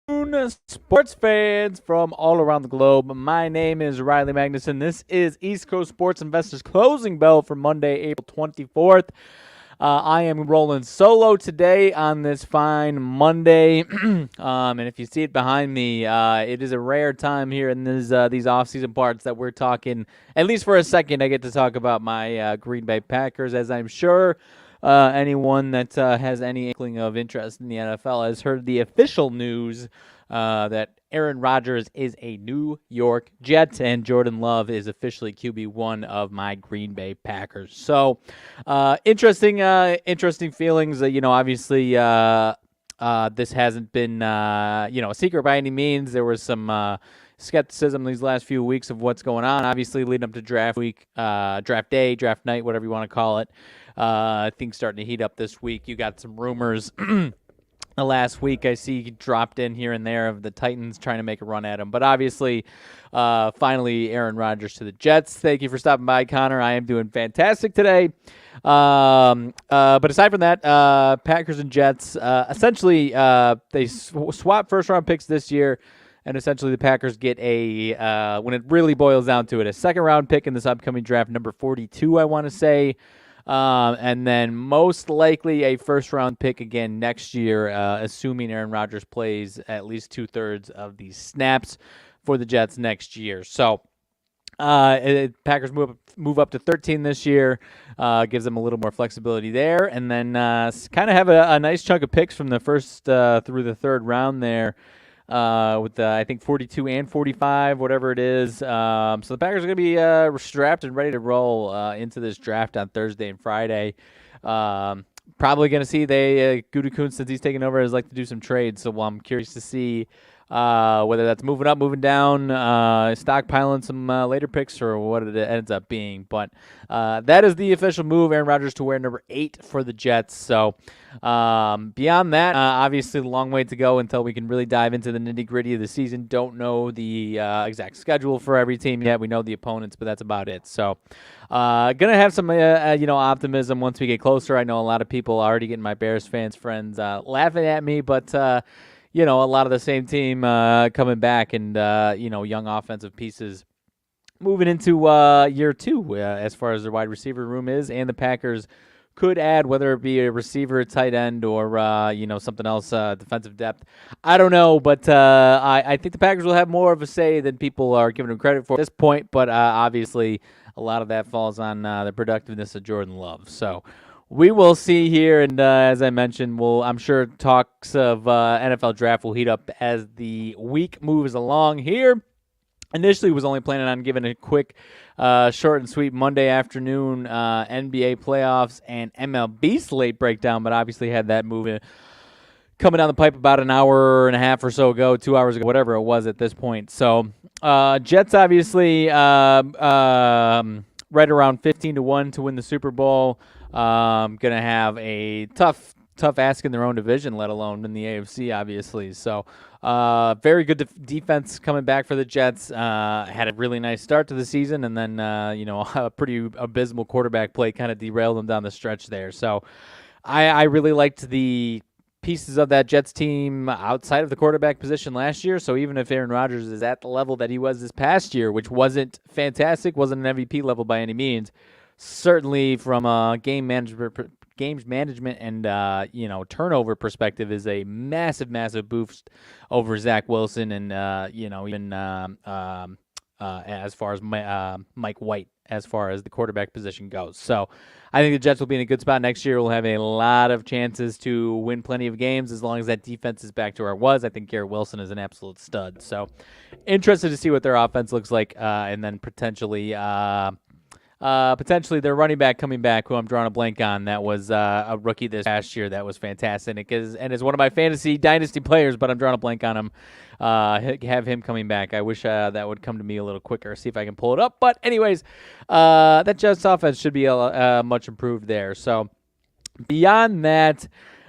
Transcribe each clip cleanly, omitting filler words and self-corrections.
Sports fans from all around the globe. My name is Riley Magnuson. This is East Coast Sports Investors Closing Bell for Monday, April 24th. I am rolling solo today on this fine Monday. And if you see it behind me, it is a rare time here in these off-season parts that we're talking, at least for a second, I get to talk about my Green Bay Packers, as I'm sure anyone that has any inkling of interest in the NFL has heard the official news that Aaron Rodgers is a New York Jet and Jordan Love is officially QB1 of my Green Bay Packers. So, interesting feelings. Obviously, this hasn't been a secret by any means. There was some skepticism these last few weeks of what's going on. Obviously, leading up to draft week, draft day, draft night, whatever you want to call it. Things starting to heat up this week. You got some rumors. The last week I see dropped in here and there of the Titans trying to make a run at him. But obviously, finally, Aaron Rodgers to the Jets. Thank you for stopping by, Connor. I am doing fantastic today. But aside from that, Packers and Jets, essentially, they swap first-round picks this year. And essentially, the Packers get when it really boils down to it, a second-round pick in this upcoming draft, number 42, I want to say. And then most likely a first-round pick again next year, assuming Aaron Rodgers plays at least 2/3 of the snaps for the Jets next year. So Packers move up to 13 this year, gives them a little more flexibility there, and then kind of have a nice chunk of picks from the first through the third round there. With I think 42 and 45, whatever it is. So the Packers are going to be strapped and ready to roll into this draft on Thursday and Friday. Probably going to see Gutekunst, since he's taking over, has like to do some trades. So I'm curious to see whether that's moving up, moving down, stockpiling some later picks, or what it ends up being. But that is the official move. Aaron Rodgers to wear number 8 for the Jets. So beyond that, obviously, a long way to go until we can really dive into the nitty-gritty of the season. Don't know the exact schedule for every team yet. We know the opponents, but that's about it. So gonna have some optimism once we get closer. I know a lot of people already getting my Bears fans friends laughing at me, but a lot of the same team coming back and, young offensive pieces moving into year 2 as far as their wide receiver room is. And the Packers could add, whether it be a receiver, a tight end, or, something else, defensive depth. I don't know, but I think the Packers will have more of a say than people are giving them credit for at this point. But obviously, a lot of that falls on the productiveness of Jordan Love. So we will see here, and as I mentioned, I'm sure talks of NFL draft will heat up as the week moves along here. Initially, was only planning on giving a quick, short and sweet Monday afternoon NBA playoffs and MLB slate breakdown, but obviously had that moving coming down the pipe about an hour and a half or so ago, 2 hours ago, whatever it was at this point. So Jets obviously right around 15-1 to win the Super Bowl. Going to have a tough ask in their own division, let alone in the AFC, obviously. So very good defense coming back for the Jets. Had a really nice start to the season, and then, a pretty abysmal quarterback play kind of derailed them down the stretch there. So I really liked the pieces of that Jets team outside of the quarterback position last year. So even if Aaron Rodgers is at the level that he was this past year, which wasn't fantastic, wasn't an MVP level by any means, certainly from a game management and turnover perspective is a massive boost over Zach Wilson and even as far as Mike White as far as the quarterback position goes. So I think the Jets will be in a good spot next year. We'll have a lot of chances to win plenty of games as long as that defense is back to where it was. I think Garrett Wilson is an absolute stud. So interested to see what their offense looks like, and then potentially their running back coming back, who I'm drawing a blank on, that was a rookie this past year that was fantastic, and is one of my fantasy dynasty players, but I'm drawing a blank on him. Have him coming back. I wish that would come to me a little quicker, see if I can pull it up. But anyways, that Jets offense should be much improved there. So beyond that,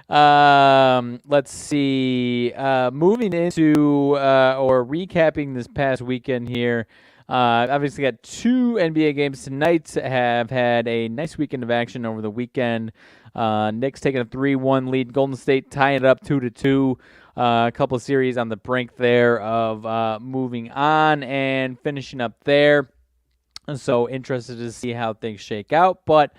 let's see. Moving into or recapping this past weekend here. Obviously got 2 NBA games tonight. Have had a nice weekend of action over the weekend. Knicks taking a 3-1 lead. Golden State tying it up 2-2. A couple of series on the brink there of moving on and finishing up there. So interested to see how things shake out. But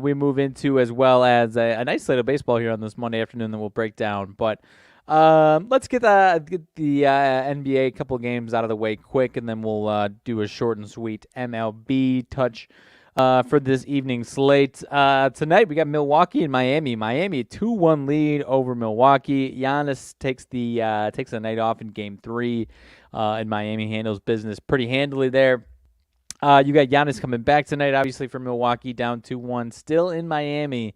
we move into as well as a nice slate of baseball here on this Monday afternoon that we'll break down. But let's get the NBA couple games out of the way quick, and then we'll do a short and sweet MLB touch for this evening slate. Tonight we got Milwaukee and Miami. Miami a 2-1 lead over Milwaukee. Giannis takes the night off in Game 3, and Miami handles business pretty handily there. You got Giannis coming back tonight, obviously, for Milwaukee, down 2-1, still in Miami.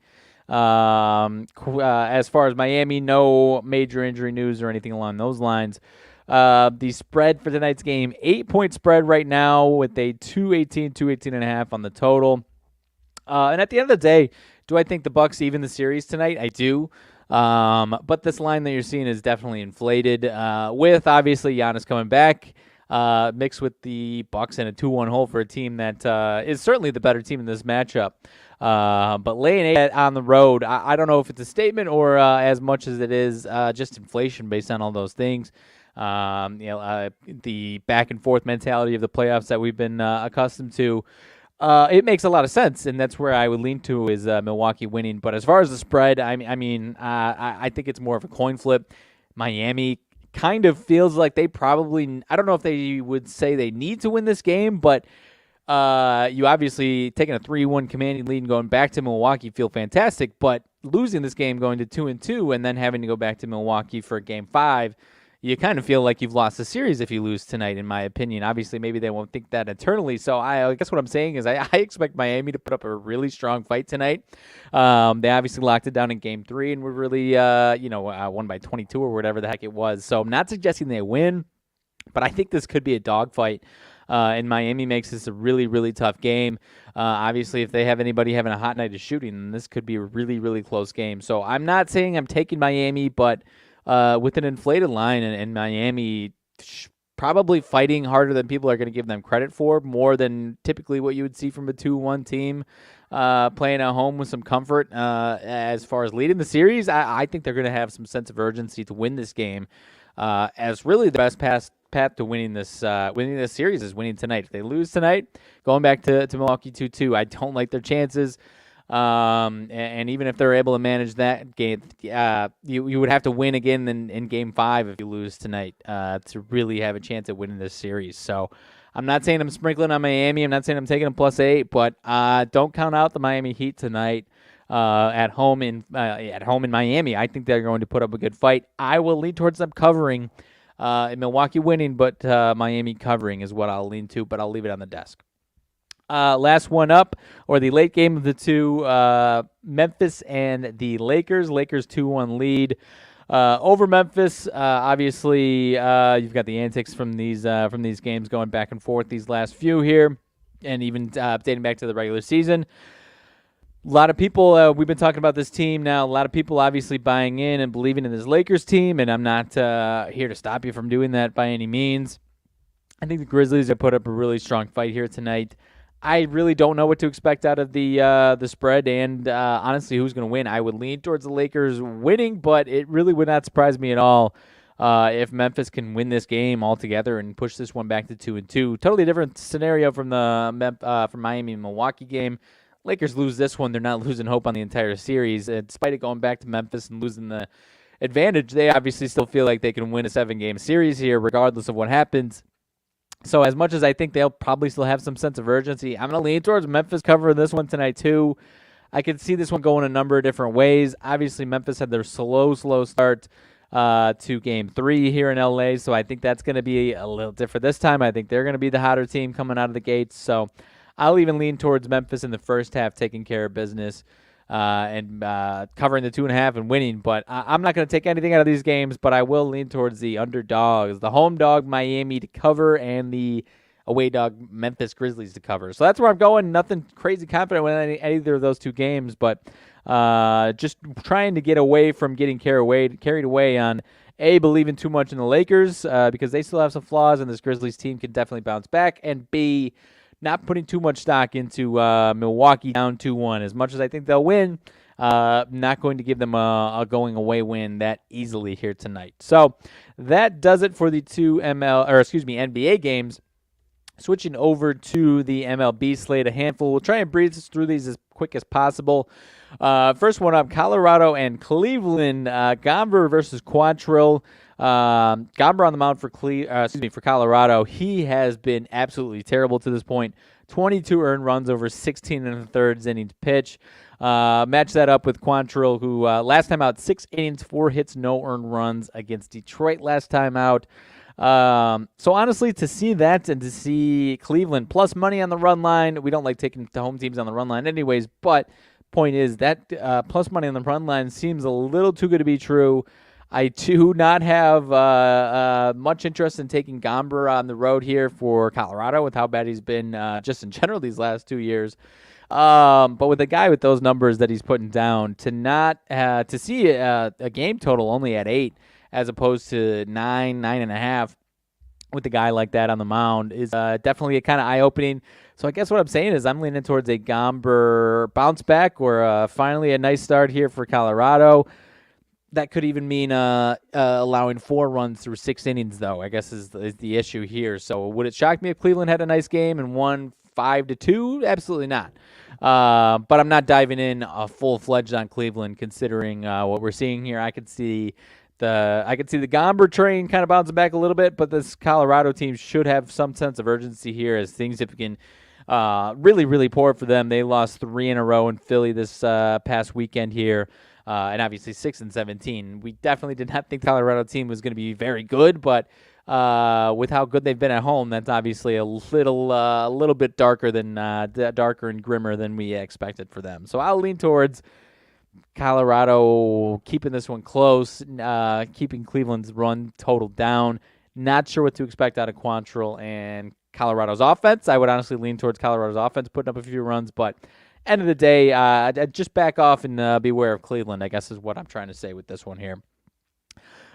As far as Miami, no major injury news or anything along those lines. The spread for tonight's game, 8-point spread right now with a 218.5 on the total. And at the end of the day, do I think the Bucks even the series tonight? I do. But this line that you're seeing is definitely inflated with, obviously, Giannis coming back. Mixed with the Bucks and a 2-1 hole for a team that is certainly the better team in this matchup. But laying 8 on the road, I don't know if it's a statement or as much as it is just inflation based on all those things. The back and forth mentality of the playoffs that we've been accustomed to. It makes a lot of sense, and that's where I would lean to is Milwaukee winning. But as far as the spread, I think it's more of a coin flip. Miami kind of feels like they probably, I don't know if they would say they need to win this game, but you obviously taking a 3-1 commanding lead and going back to Milwaukee feel fantastic, but losing this game going to 2-2 and then having to go back to Milwaukee for Game 5, you kind of feel like you've lost the series if you lose tonight, in my opinion. Obviously, maybe they won't think that internally. So I guess what I'm saying is I expect Miami to put up a really strong fight tonight. They obviously locked it down in Game 3 and were really, won by 22 or whatever the heck it was. So I'm not suggesting they win, but I think this could be a dogfight. And Miami makes this a really, really tough game. Obviously, if they have anybody having a hot night of shooting, then this could be a really, really close game. So I'm not saying I'm taking Miami, but with an inflated line and Miami probably fighting harder than people are going to give them credit for, more than typically what you would see from a 2-1 team playing at home with some comfort as far as leading the series. I think they're going to have some sense of urgency to win this game as really the best path to winning this series is winning tonight. If they lose tonight, going back to Milwaukee 2-2, I don't like their chances. And even if they're able to manage that game, you would have to win again in Game 5 if you lose tonight to really have a chance at winning this series. So I'm not saying I'm sprinkling on Miami. I'm not saying I'm taking them +8, but don't count out the Miami Heat tonight at home in Miami. I think they're going to put up a good fight. I will lean towards them covering, Milwaukee winning, but Miami covering is what I'll lean to, but I'll leave it on the desk. Last one up, or the late game of the two, Memphis and the Lakers. Lakers 2-1 lead over Memphis. Obviously, you've got the antics from these games going back and forth these last few here, and even dating back to the regular season. A lot of people, we've been talking about this team now. A lot of people obviously buying in and believing in this Lakers team, and I'm not here to stop you from doing that by any means. I think the Grizzlies have put up a really strong fight here tonight. I really don't know what to expect out of the spread, and honestly, who's going to win. I would lean towards the Lakers winning, but it really would not surprise me at all if Memphis can win this game altogether and push this one back to 2-2. Totally different scenario from the from Miami and Milwaukee game. Lakers lose this one, they're not losing hope on the entire series. Despite it going back to Memphis and losing the advantage, they obviously still feel like they can win a 7-game series here, regardless of what happens. So as much as I think they'll probably still have some sense of urgency, I'm going to lean towards Memphis covering this one tonight too. I could see this one going a number of different ways. Obviously, Memphis had their slow start to Game 3 here in LA, so I think that's going to be a little different this time. I think they're going to be the hotter team coming out of the gates. So I'll even lean towards Memphis in the first half taking care of business and covering the 2.5 and winning. But I'm not going to take anything out of these games, but I will lean towards the underdogs, the home dog Miami to cover and the away dog Memphis Grizzlies to cover. So that's where I'm going. Nothing crazy confident with either of those two games, but just trying to get away from getting carried away on believing too much in the Lakers because they still have some flaws, and this Grizzlies team can definitely bounce back, and B, not putting too much stock into Milwaukee down 2-1. As much as I think they'll win, Not going to give them a going away win that easily here tonight. So that does it for the two NBA games. Switching over to the MLB slate, a handful. We'll try and breeze through these as quick as possible. First one up, Colorado and Cleveland. Gomber versus Quantrill. Gomber on the mound for Colorado. He has been absolutely terrible to this point. 22 earned runs over 16 and a third innings pitch. Match that up with Quantrill, who last time out, 6 innings, 4 hits, no earned runs against Detroit last time out. So honestly, to see that and to see Cleveland plus money on the run line, we don't like taking the home teams on the run line anyways, but point is that plus money on the run line seems a little too good to be true. I do not have much interest in taking Gomber on the road here for Colorado with how bad he's been just in general these last 2 years. But with a guy with those numbers that he's putting down, to see a game total only at 8 as opposed to 9.5 with a guy like that on the mound is definitely kind of eye-opening. So I guess what I'm saying is I'm leaning towards a Gomber bounce back or finally a nice start here for Colorado. That could even mean allowing 4 runs through 6 innings, though, I guess is the issue here. So would it shock me if Cleveland had a nice game and won 5-2? Absolutely not. But I'm not diving in full-fledged on Cleveland considering what we're seeing here. I could see the Gomber train kind of bouncing back a little bit, but this Colorado team should have some sense of urgency here as things have been really, really poor for them. They lost 3 in a row in Philly this past weekend here, and obviously 6-17. We definitely did not think the Colorado team was going to be very good, but with how good they've been at home, that's obviously a little bit darker and grimmer than we expected for them. So I'll lean towards Colorado keeping this one close, keeping Cleveland's run total down. Not sure what to expect out of Quantrill and Colorado's offense. I would honestly lean towards Colorado's offense, putting up a few runs, but end of the day, I'd just back off and beware of Cleveland, I guess is what I'm trying to say with this one here.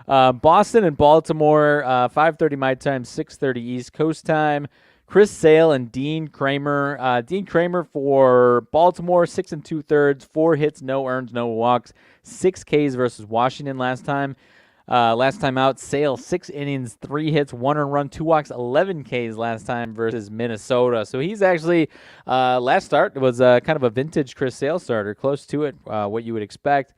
Boston and Baltimore, 5:30 my time, 6:30 East Coast time. Chris Sale and Dean Kramer. Dean Kramer for Baltimore, 6 2/3, 4 hits, no earns, no walks, 6 Ks versus Washington last time. Last time out, Sale, 6 innings, 3 hits, 1 earned run, 2 walks, 11 Ks last time versus Minnesota. So he's actually, last start was kind of a vintage Chris Sale starter, close to it, what you would expect.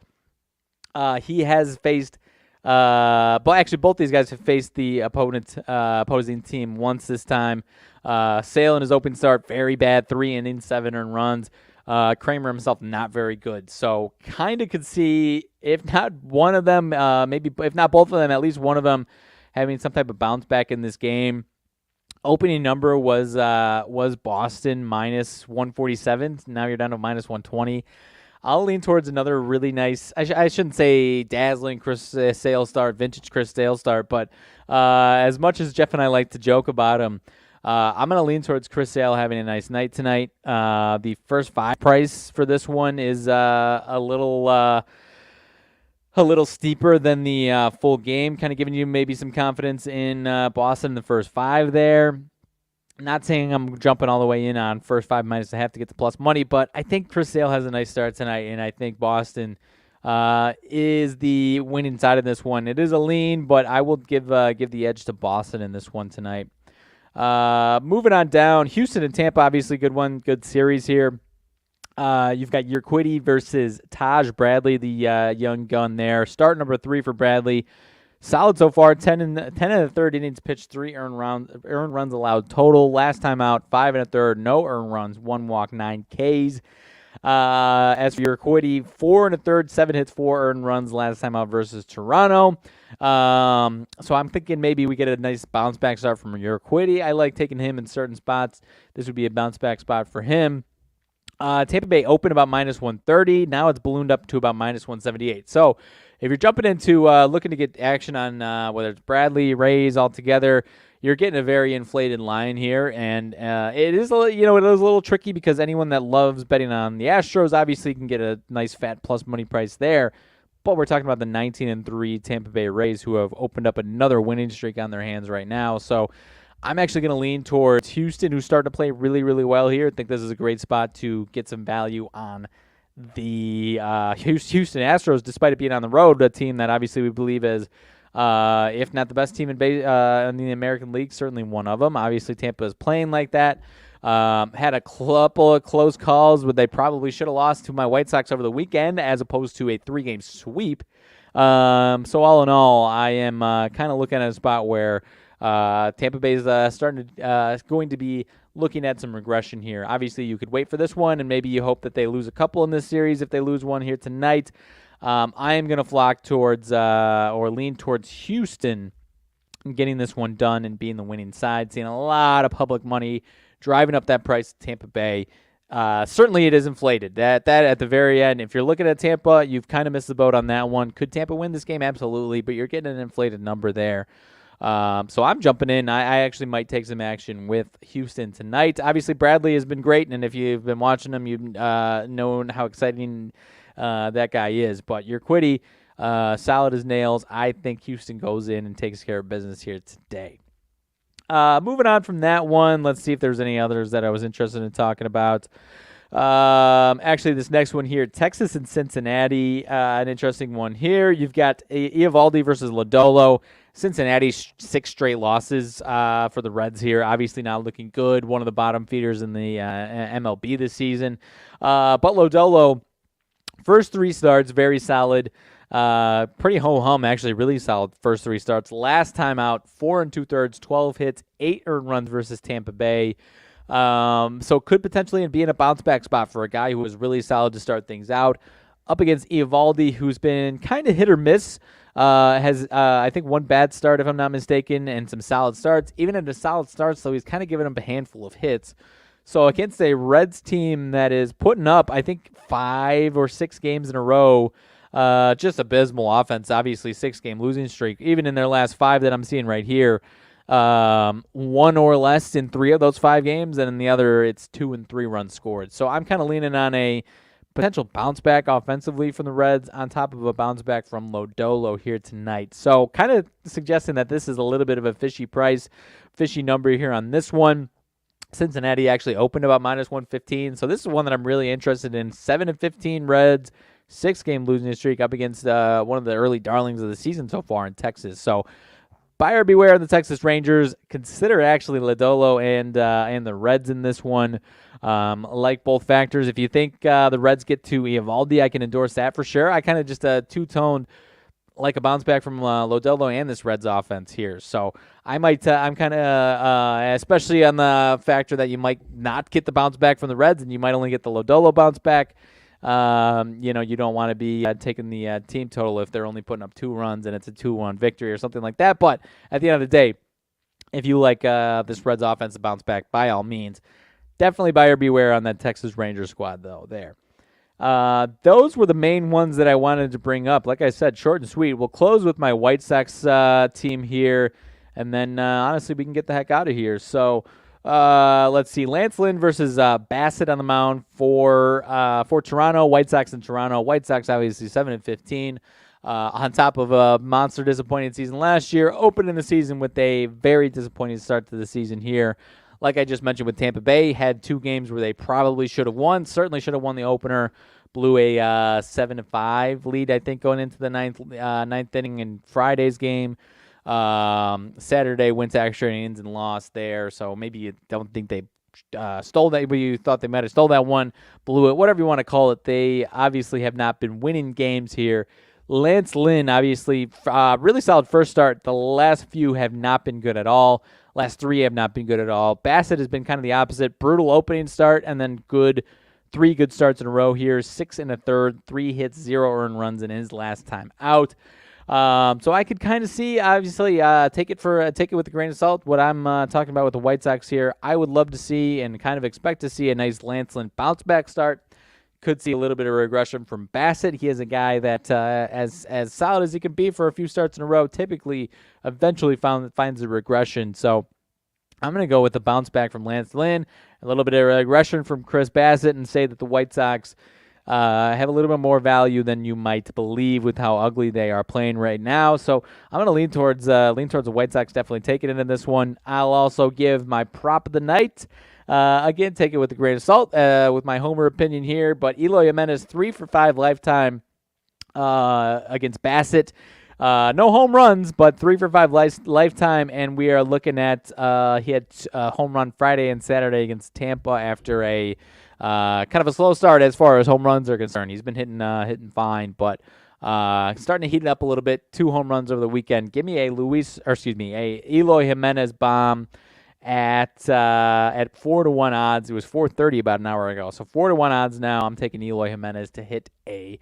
He has faced, but actually both these guys have faced the opposing team once this time. Sale in his open start, very bad, 3 innings, 7 earned runs. Kramer himself, not very good. So kind of could see, if not one of them, maybe if not both of them, at least one of them having some type of bounce back in this game. Opening number was Boston minus 147. Now you're down to minus 120. I'll lean towards another really nice, I shouldn't say dazzling Chris Sale start, vintage Chris Sale start, but as much as Jeff and I like to joke about him, I'm going to lean towards Chris Sale having a nice night tonight. The first 5 price for this one is a little steeper than the full game, kind of giving you maybe some confidence in Boston in the first 5 there. Not saying I'm jumping all the way in on first 5 minus to have to get the plus money, but I think Chris Sale has a nice start tonight, and I think Boston is the winning side of this one. It is a lean, but I will give the edge to Boston in this one tonight. Moving on down, Houston and Tampa, obviously good one, good series here. You've got Urquidy versus Taj Bradley, the young gun there. Start number 3 for Bradley. Solid so far, 10 and a third innings pitched, 3 earned runs allowed total. Last time out, 5 and a third, no earned runs, 1 walk, 9 Ks. As for Urquidy, 4 and a third, 7 hits, 4 earned runs last time out versus Toronto. So I'm thinking maybe we get a nice bounce back start from Urquidy. I like taking him in certain spots. This would be a bounce back spot for him. Tampa Bay opened about minus 130. Now it's ballooned up to about minus 178. So if you're jumping into looking to get action on whether it's Bradley, Rays all together, you're getting a very inflated line here, and it is a little tricky because anyone that loves betting on the Astros obviously can get a nice fat plus money price there. But we're talking about the 19-3 Tampa Bay Rays, who have opened up another winning streak on their hands right now. So I'm actually going to lean towards Houston, who's starting to play really, really well here. I think this is a great spot to get some value on the Houston Astros, despite it being on the road, a team that obviously we believe is, if not the best team in the American League, certainly one of them. Obviously, Tampa is playing like that. Had a couple of close calls where they probably should have lost to my White Sox over the weekend as opposed to a 3-game sweep. So all in all, I am kind of looking at a spot where Tampa Bay is going to be looking at some regression here. Obviously, you could wait for this one, and maybe you hope that they lose a couple in this series if they lose one here tonight. I am going to flock towards or lean towards Houston getting this one done and being the winning side. Seeing a lot of public money driving up that price to Tampa Bay. Certainly it is inflated. That at the very end, if you're looking at Tampa, you've kind of missed the boat on that one. Could Tampa win this game? Absolutely, but you're getting an inflated number there. So I'm jumping in. I actually might take some action with Houston tonight. Obviously, Bradley has been great, and if you've been watching him, you've known how exciting that guy is. But your Quiddy, solid as nails. I think Houston goes in and takes care of business here today. Moving on from that one, let's see if there's any others that I was interested in talking about. Actually, this next one here, Texas and Cincinnati, an interesting one here. You've got Eovaldi versus Lodolo. Cincinnati, 6 straight losses for the Reds here. Obviously not looking good. One of the bottom feeders in the MLB this season. But Lodolo, first 3 starts, very solid. Pretty ho-hum, actually, really solid first 3 starts. Last time out, 4 2/3, 12 hits, 8 earned runs versus Tampa Bay. So could potentially be in a bounce-back spot for a guy who was really solid to start things out. Up against Eovaldi, who's been kind of hit or miss. Has, I think, 1 bad start, if I'm not mistaken, and some solid starts. Even in the solid starts, so he's kind of given him a handful of hits. So against a Reds team that is putting up, I think, 5 or 6 games in a row, just abysmal offense. Obviously, 6-game losing streak. Even in their last 5 that I'm seeing right here, 1 or less in 3 of those 5 games, and in the other, it's 2 and 3 runs scored. So I'm kind of leaning on a potential bounce back offensively from the Reds on top of a bounce back from Lodolo here tonight. So kind of suggesting that this is a little bit of a fishy price, fishy number here on this one. Cincinnati actually opened about -115. So this is one that I'm really interested in. 7-15 Reds, 6-game losing streak up against one of the early darlings of the season so far in Texas. So buyer beware of the Texas Rangers. Consider actually Lodolo and the Reds in this one. Like both factors. If you think the Reds get to Eovaldi, I can endorse that for sure. I kind of just two-toned like a bounce back from Lodolo and this Reds offense here. So I might, I'm kind of, especially on the factor that you might not get the bounce back from the Reds and you might only get the Lodolo bounce back. You don't want to be taking the team total if they're only putting up 2 runs and it's a 2-1 victory or something like that. But at the end of the day, if you like this Reds offense to bounce back, by all means, definitely buyer beware on that Texas Rangers squad, though, there. Those were the main ones that I wanted to bring up. Like I said, short and sweet. We'll close with my White Sox team here, and then, honestly, we can get the heck out of here. So, let's see. Lance Lynn versus Bassett on the mound for Toronto. White Sox in Toronto. White Sox, obviously, 7-15. On top of a monster disappointing season last year, opening the season with a very disappointing start to the season here. Like I just mentioned with Tampa Bay, had 2 games where they probably should have won. Certainly should have won the opener. Blew a 7-5 lead, I think, going into the ninth inning in Friday's game. Saturday went to extra innings and lost there. So maybe you don't think they stole that, but you thought they might have stole that one, blew it, whatever you want to call it. They obviously have not been winning games here. Lance Lynn, obviously, really solid first start. The last few have not been good at all. Last 3 have not been good at all. Bassett has been kind of the opposite. Brutal opening start and then 3 good starts in a row here. 6 1/3, 3 hits, 0 earned runs in his last time out. So I could kind of see, obviously, take it with a grain of salt. What I'm talking about with the White Sox here, I would love to see and kind of expect to see a nice Lance Lynn bounce back start. Could see a little bit of regression from Bassett. He is a guy that, as solid as he can be for a few starts in a row, typically eventually finds a regression. So I'm going to go with the bounce back from Lance Lynn, a little bit of regression from Chris Bassett, and say that the White Sox have a little bit more value than you might believe with how ugly they are playing right now. So I'm going to lean towards the White Sox definitely taking it in this one. I'll also give my prop of the night. Again, take it with a grain of salt with my homer opinion here, but Eloy Jimenez 3 for 5 lifetime against Bassett. No home runs, but 3 for 5 lifetime, and we are looking at he had home run Friday and Saturday against Tampa after a kind of a slow start as far as home runs are concerned. He's been hitting fine, but starting to heat it up a little bit. 2 home runs over the weekend. Give me a Eloy Jimenez bomb at 4-1 odds. It was 4:30 about an hour ago, so 4-1 odds now. I'm taking Eloy Jimenez to hit a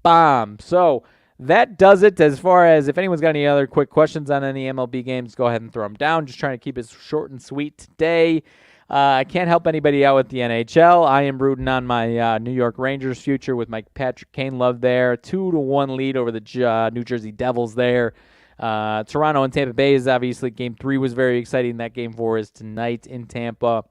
bomb. So that does it. As far as if anyone's got any other quick questions on any MLB games, go ahead and throw them down. Just trying to keep it short and sweet today. I can't help anybody out with the NHL. I am rooting on my New York Rangers future with my Patrick Kane love there. 2-1 lead over the New Jersey Devils there. Toronto and Tampa Bay is obviously Game 3 was very exciting. That Game 4 is tonight in Tampa.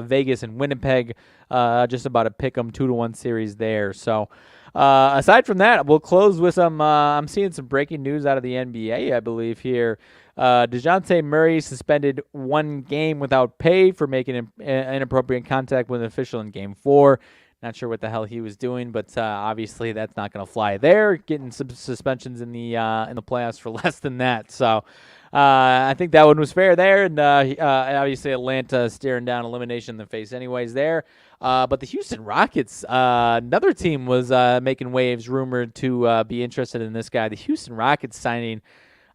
Vegas and Winnipeg, just about a pick 'em 2-1 series there. So aside from that, we'll close with some. I'm seeing some breaking news out of the NBA, I believe here. DeJounte Murray suspended 1 game without pay for making inappropriate contact with an official in Game 4. Not sure what the hell he was doing, but obviously that's not going to fly there. Getting some suspensions in the playoffs for less than that. So I think that one was fair there, and obviously Atlanta staring down elimination in the face anyways there. But the Houston Rockets, another team was making waves, rumored to be interested in this guy. The Houston Rockets signing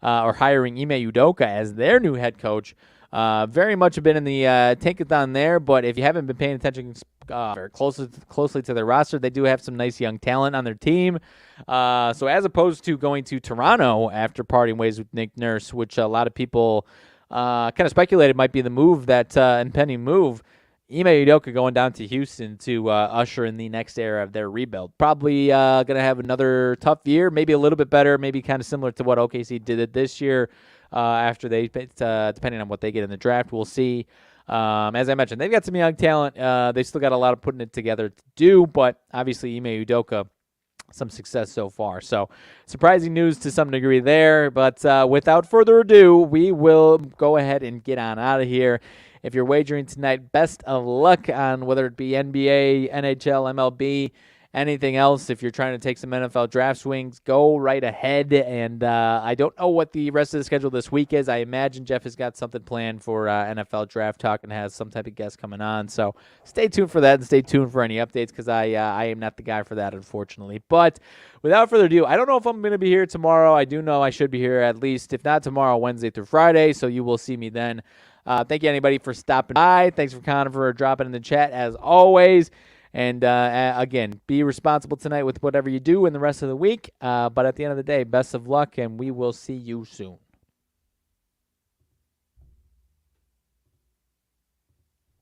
or hiring Ime Udoka as their new head coach. Very much have been in the tankathon there, but if you haven't been paying attention very closely to their roster, they do have some nice young talent on their team. So as opposed to going to Toronto after parting ways with Nick Nurse, which a lot of people kind of speculated might be the move, that impending move, Ime Udoka going down to Houston to usher in the next era of their rebuild. Probably going to have another tough year, maybe a little bit better, maybe kind of similar to what OKC did it this year. After they, depending on what they get in the draft, we'll see. As I mentioned, they've got some young talent. They still got a lot of putting it together to do, but obviously Ime Udoka, some success so far. So surprising news to some degree there, but without further ado, we will go ahead and get on out of here. If you're wagering tonight, best of luck on whether it be NBA, NHL, MLB, anything else. If you're trying to take some NFL draft swings, go right ahead. And I don't know what the rest of the schedule this week is. I imagine Jeff has got something planned for NFL draft talk and has some type of guest coming on. So stay tuned for that and stay tuned for any updates, because I am not the guy for that, unfortunately. But without further ado, I don't know if I'm going to be here tomorrow. I do know I should be here at least, if not tomorrow, Wednesday through Friday. So you will see me then. Thank you, anybody, for stopping by. Thanks for Connor for dropping in the chat, as always. And, again, be responsible tonight with whatever you do in the rest of the week. But at the end of the day, best of luck, and we will see you soon.